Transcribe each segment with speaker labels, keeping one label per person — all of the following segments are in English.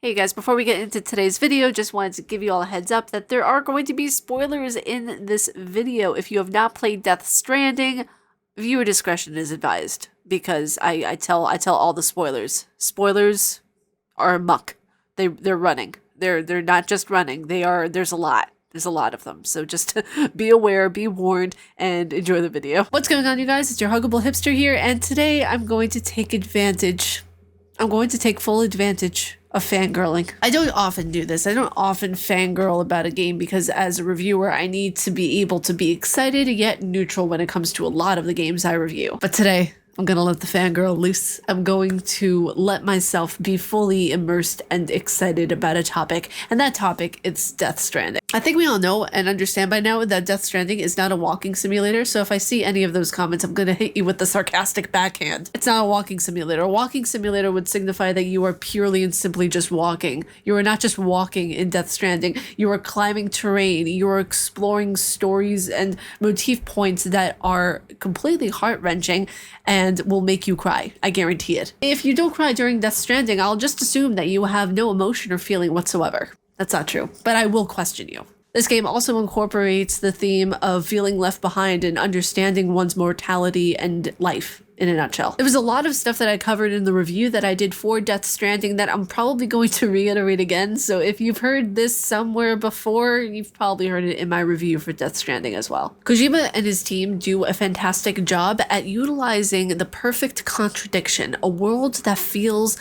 Speaker 1: Hey guys, before we get into today's video, just wanted to give you all a heads up that there are going to be spoilers in this video. If you have not played Death Stranding, viewer discretion is advised because I tell all the spoilers. Spoilers are muck. They're running. They're not just running. There's a lot. There's a lot of them. So just be aware, be warned, and enjoy the video. What's going on, you guys? It's your Huggable Hipster here, and today I'm going to take full advantage of fangirling. I don't often do this. I don't often fangirl about a game because as a reviewer, I need to be able to be excited yet neutral when it comes to a lot of the games I review. But today, I'm gonna let the fangirl loose. I'm going to let myself be fully immersed and excited about a topic, and that topic is Death Stranding. I think we all know and understand by now that Death Stranding is not a walking simulator, so if I see any of those comments, I'm gonna hit you with the sarcastic backhand. It's not a walking simulator. A walking simulator would signify that you are purely and simply just walking. You are not just walking in Death Stranding. You are climbing terrain. You are exploring stories and motif points that are completely heart-wrenching and will make you cry. I guarantee it. If you don't cry during Death Stranding, I'll just assume that you have no emotion or feeling whatsoever. That's not true, but I will question you. This game also incorporates the theme of feeling left behind and understanding one's mortality and life in a nutshell. There was a lot of stuff that I covered in the review that I did for Death Stranding that I'm probably going to reiterate again, so if you've heard this somewhere before, you've probably heard it in my review for Death Stranding as well. Kojima and his team do a fantastic job at utilizing the perfect contradiction, a world that feels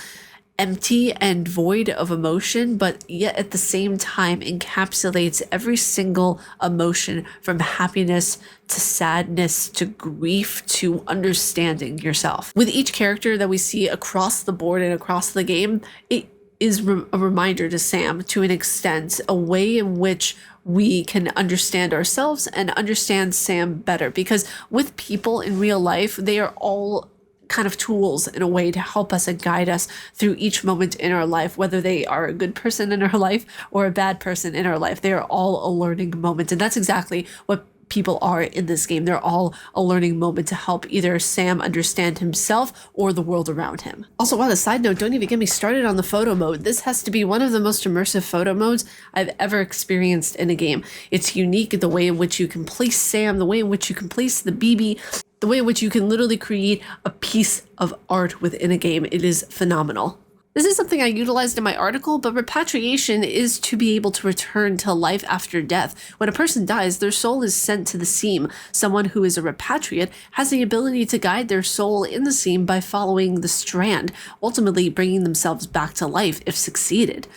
Speaker 1: empty and void of emotion, but yet at the same time encapsulates every single emotion from happiness to sadness to grief to understanding yourself. With each character that we see across the board and across the game, it is a reminder to Sam, to an extent, a way in which we can understand ourselves and understand Sam better. Because with people in real life, they are all kind of tools in a way to help us and guide us through each moment in our life, whether they are a good person in our life or a bad person in our life. They are all a learning moment, and that's exactly what people are in this game. They're all a learning moment to help either Sam understand himself or the world around him. Also, on a side note, don't even get me started on the photo mode. This has to be one of the most immersive photo modes I've ever experienced in a game. It's unique, the way in which you can place Sam, the way in which you can place the BB, the way in which you can literally create a piece of art within a game. It is phenomenal. This is something I utilized in my article, but repatriation is to be able to return to life after death. When a person dies, their soul is sent to the seam. Someone who is a repatriate has the ability to guide their soul in the seam by following the strand, ultimately bringing themselves back to life if succeeded.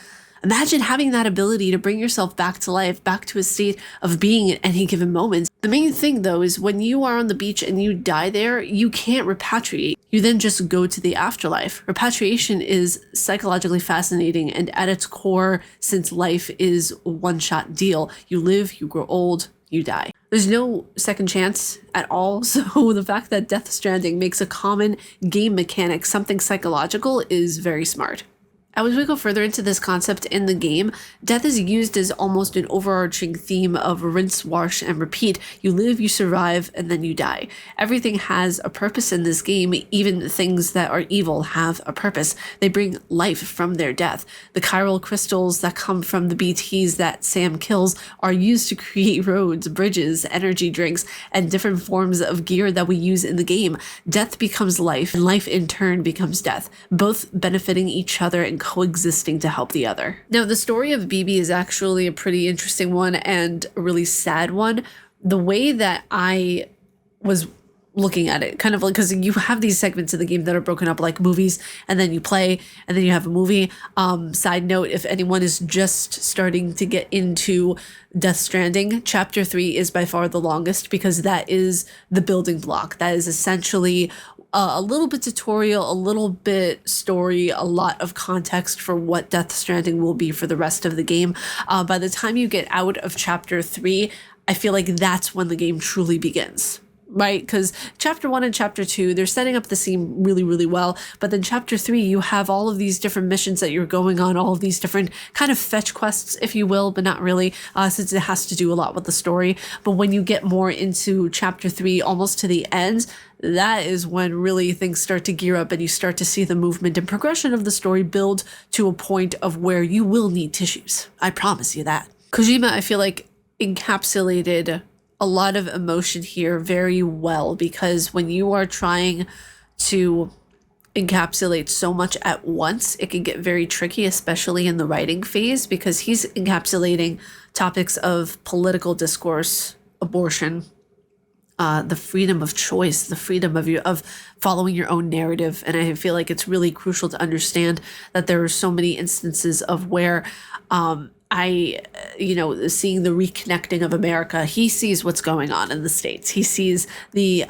Speaker 1: Imagine having that ability to bring yourself back to life, back to a state of being at any given moment. The main thing, though, is when you are on the beach and you die there, you can't repatriate. You then just go to the afterlife. Repatriation is psychologically fascinating, and at its core, since life is a one-shot deal, you live, you grow old, you die. There's no second chance at all, so the fact that Death Stranding makes a common game mechanic something psychological is very smart. As we go further into this concept in the game, death is used as almost an overarching theme of rinse, wash, and repeat. You live, you survive, and then you die. Everything has a purpose in this game. Even things that are evil have a purpose. They bring life from their death. The chiral crystals that come from the BTs that Sam kills are used to create roads, bridges, energy drinks, and different forms of gear that we use in the game. Death becomes life, and life in turn becomes death, both benefiting each other and coexisting to help the other. Now, the story of BB is actually a pretty interesting one and a really sad one. The way that I was looking at it, kind of like, because you have these segments of the game that are broken up like movies, and then you play, and then you have a movie. Side note, if anyone is just starting to get into Death Stranding, Chapter 3 is by far the longest because that is the building block. That is essentially a little bit tutorial, a little bit story, a lot of context for what Death Stranding will be for the rest of the game. By the time you get out of Chapter 3, I feel like that's when the game truly begins. right? Because chapter 1 and chapter 2, they're setting up the scene really, really well. But then chapter 3, you have all of these different missions that you're going on, all of these different kind of fetch quests, if you will, but not really, since it has to do a lot with the story. But when you get more into chapter 3, almost to the end, that is when really things start to gear up and you start to see the movement and progression of the story build to a point of where you will need tissues. I promise you that. Kojima, I feel like, encapsulated a lot of emotion here very well, because when you are trying to encapsulate so much at once, it can get very tricky, especially in the writing phase, because he's encapsulating topics of political discourse, abortion, the freedom of choice, the freedom of following your own narrative. And I feel like it's really crucial to understand that there are so many instances of where seeing the reconnecting of America, he sees what's going on in the States. He sees the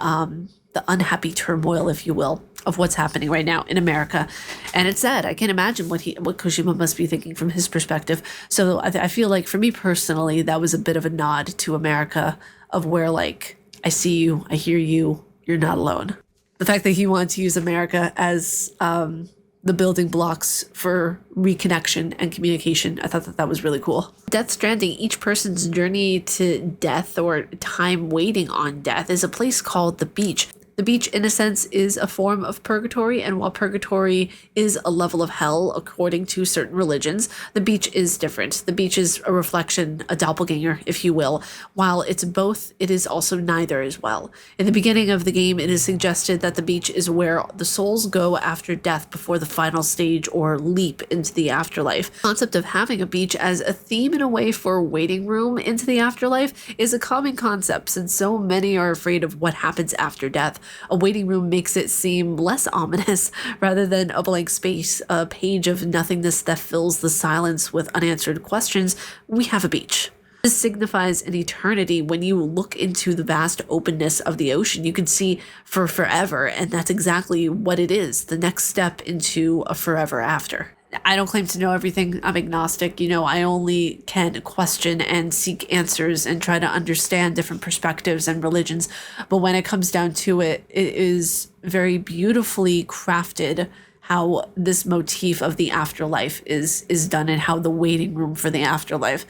Speaker 1: unhappy turmoil, if you will, of what's happening right now in America. And it's sad. I can't imagine what Kojima must be thinking from his perspective. So I feel like for me personally, that was a bit of a nod to America, of where, like, I see you, I hear you, you're not alone. The fact that he wanted to use America as the building blocks for reconnection and communication, I thought that was really cool. Death Stranding, each person's journey to death or time waiting on death is a place called the beach. The beach, in a sense, is a form of purgatory, and while purgatory is a level of hell according to certain religions, the beach is different. The beach is a reflection, a doppelganger, if you will. While it's both, it is also neither as well. In the beginning of the game, it is suggested that the beach is where the souls go after death before the final stage or leap into the afterlife. The concept of having a beach as a theme in a way for a waiting room into the afterlife is a common concept, since so many are afraid of what happens after death. A waiting room makes it seem less ominous rather than a blank space, a page of nothingness that fills the silence with unanswered questions. We have a beach. This signifies an eternity. When you look into the vast openness of the ocean, you can see for forever, and that's exactly what it is, the next step into a forever after. I don't claim to know everything. I'm agnostic. I only can question and seek answers and try to understand different perspectives and religions. But when it comes down to it, it is very beautifully crafted how this motif of the afterlife is done, and how the waiting room for the afterlife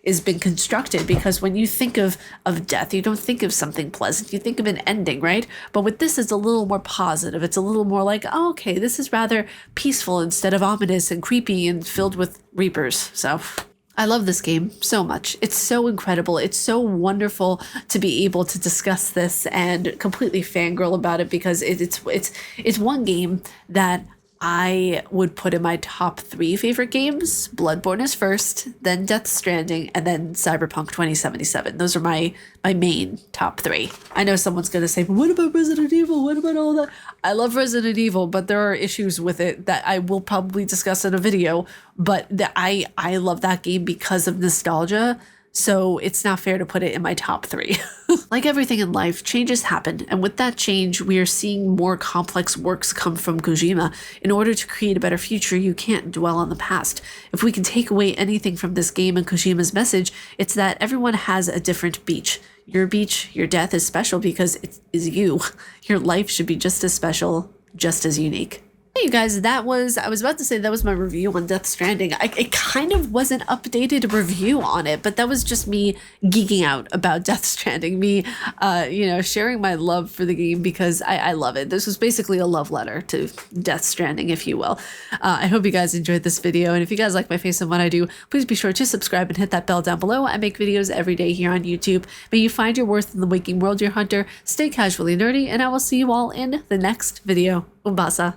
Speaker 1: is been constructed. Because when you think of death, you don't think of something pleasant, you think of an ending, right? But with this, it's a little more positive. It's a little more like, oh, okay, this is rather peaceful instead of ominous and creepy and filled with reapers. So I love this game so much. It's so incredible. It's so wonderful to be able to discuss this and completely fangirl about it, because it's one game that I would put in my top 3 favorite games. Bloodborne is first, then Death Stranding, and then Cyberpunk 2077. Those are my main top 3. I know someone's going to say, but what about Resident Evil? What about all that? I love Resident Evil, but there are issues with it that I will probably discuss in a video. But I love that game because of nostalgia. So it's not fair to put it in my top 3. Like everything in life, changes happen. And with that change, we are seeing more complex works come from Kojima. In order to create a better future, you can't dwell on the past. If we can take away anything from this game and Kojima's message, it's that everyone has a different beach. Your beach, your death is special because it is you. Your life should be just as special, just as unique. Hey you guys, I was about to say that was my review on Death Stranding. It kind of was an updated review on it, but that was just me geeking out about Death Stranding, me, sharing my love for the game because I love it. This was basically a love letter to Death Stranding, if you will. I hope you guys enjoyed this video, and if you guys like my face and what I do, please be sure to subscribe and hit that bell down below. I make videos every day here on YouTube. May you find your worth in the waking world, dear hunter. Stay casually nerdy, and I will see you all in the next video. Umbasa.